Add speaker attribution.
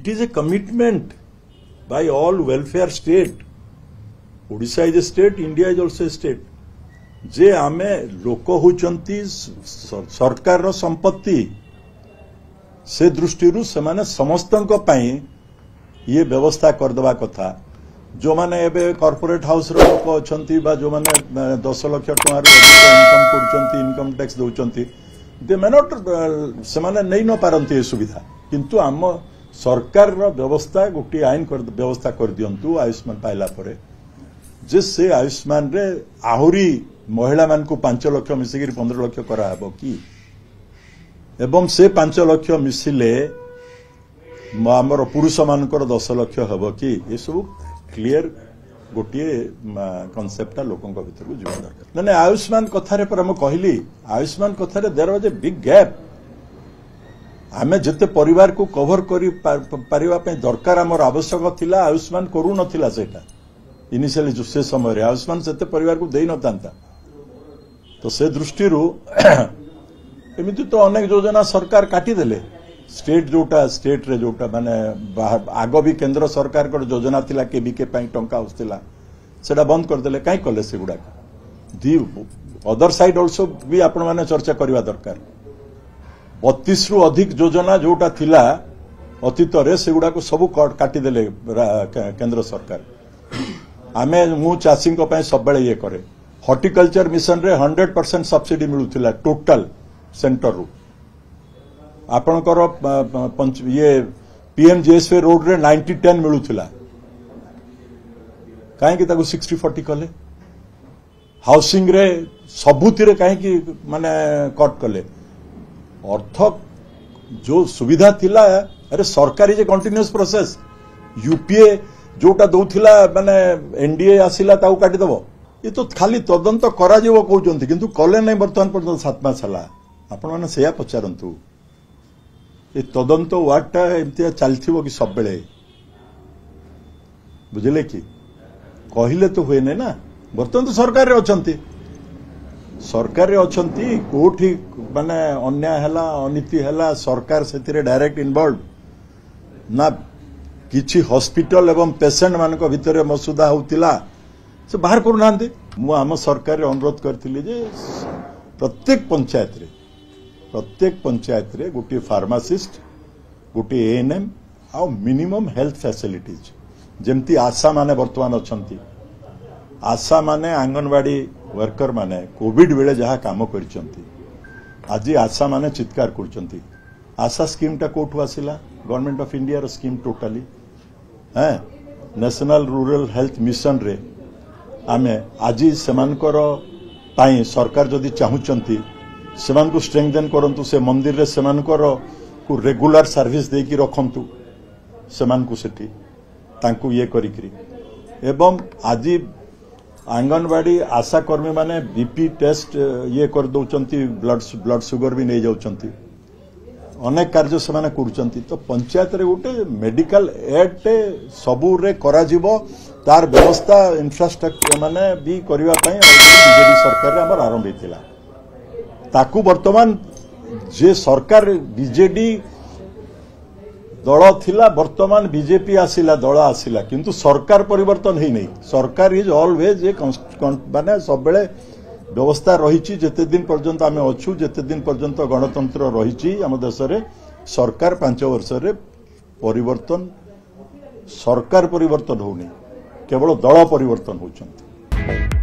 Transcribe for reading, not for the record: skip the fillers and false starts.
Speaker 1: It is a commitment by all welfare state. Odisha is a state, India is also a state. जे आमे लोक होचंती सरकार रो संपत्ति से दृष्टि से माने समस्तंक पई ये व्यवस्था कर देवा कथा जो माने एबे कॉर्पोरेट हाउस रो लोक अछंती बा जो माने 10 लाख टका रो इनकम करचंती इनकम टैक्स दउचंती दे मे नॉट से माने नै न पारंती ए सुविधा किंतु आम सरकार रो व्यवस्था गोटी आईन कर व्यवस्था कर दियंतु आयुष्मान पाइला परे जे से आयुष्मान रे आहुरी महिला मान को 5 लाख मिसिक 15 लाख कराब कि एवं से 5 लाख मिसिले आमर पुरुष मानकर 10 लाख हम कि ये सब क्लियर गोटे कनसेप्ट लोकों भीतर को जीवन दरकार ना आयुष्मान कथार पर हम कहली आयुष्मान कथार there was a big gap आमे जते परिवार को कवर करी पारिबा पे दरकार हमर आवश्यक थिला आयुष्मान करू नथिला सेटा इनिशियली जो से समय रे आयुष्मान सेते परिवार को देई नतांता तो से दृष्टि एमती तो अनेक योजना सरकार काटी देले स्टेट जोटा स्टेट रे जोटा माने आग भी केंद्र सरकार को योजना थिला केबीके पई टंका उस्तिला सेटा बंद कर देले काई कले से गुडा दी अदर साइड आल्सो भी आपण माने चर्चा करबा दरकार 32 रु अधिक योजना जोटा थिला अतीत रे से गुडा को सब काटी देले केंद्र सरकार आमे मु चासी को पई सब बेले ये करे हॉर्टिकल्चर मिशन रे 100% सब्सिडी मिलुथिला टोटल सेंटर रु आपणकर ये पीएमजीएसवे रोड रे 90-10 मिलुथिला काहे कि ताको 60-40 कले हाउसिंग रे सबुति रे काहे कि माने कट कले अर्थ जो सुविधा थिला अरे सरकारी जे कंटीन्यूअस प्रोसेस यूपीए जोटा दउथिला माने एनडीए आसिला ताऊ काटी दबो ये तो खाली तदंत करा जीवो कहउचंती किंतु कले नै वर्तमान पर्यंत 7 मास हला आपण माने सेया पचारंतु ये तदंत वाटा एमतिया चलथिबो कि सब बेले बुझले कि कहिले तो हुए नै ना वर्तमान तो सरकार रे अछंती कोठी माने अन्याय हला अनीति हला सरकार सेतिरे डायरेक्ट इन्वॉल्व ना किछि हॉस्पिटल एवं पेशेंट मानको भितरे मसुदा होतिला से बाहर करूना मु आम सरकार अनुरोध करथिली जे प्रत्येक पंचायत रे गोटे फार्मासिस्ट गोटे एएनएम आ मिनिमम हेल्थ फैसिलिटीज जेमती आशा माने वर्तमान अछंती आशा माने आंगनवाड़ी वर्कर माने कोविड बेले जहा काम करचंती आज आशा माने चित्कार करचंती आशा स्कीम टा कोठु आसिला गवर्नमेंट ऑफ इंडिया रो स्कीम टोटली है नेशनल रूरल हेल्थ मिशन रे आमे आज सेमानकर पाई सरकार जदि चाहूचंती सेमान को स्ट्रेंथन करंतु से मंदिर रे सेमानकर को रेगुलर सर्विस देकी रखंतु सेमान को सेठी तांकु ये करिकरी एवं आज आंगनवाड़ी आशा कर्मी माने बीपी टेस्ट ये कर दउचंती ब्लड शुगर भी नहीं जाउचंती अनेक कार्य से माने करूचंती तो पंचायत रे गोटे मेडिकल एड टे सबु रे करा जीवो तार व्यवस्था इंफ्रास्ट्रक्चर माने भी करबा पई बीजेपी सरकार रे हमर आरंभ हेतिला ताकू वर्तमान जे सरकार बीजेडी दल थिला वर्तमान बीजेपी आसिला दल आसिला किंतु सरकार परिवर्तन हे नै सरकार इज ऑलवेज ए माने सब बेले व्यवस्था रही जेते दिन पर्यंत आमे अच्छु जेते दिन पर्यंत गणतंत्र रही आम देश रे सरकार 5 वर्ष रे परिवर्तन सरकार परिवर्तन होनी केवल दल परिवर्तन होचंती।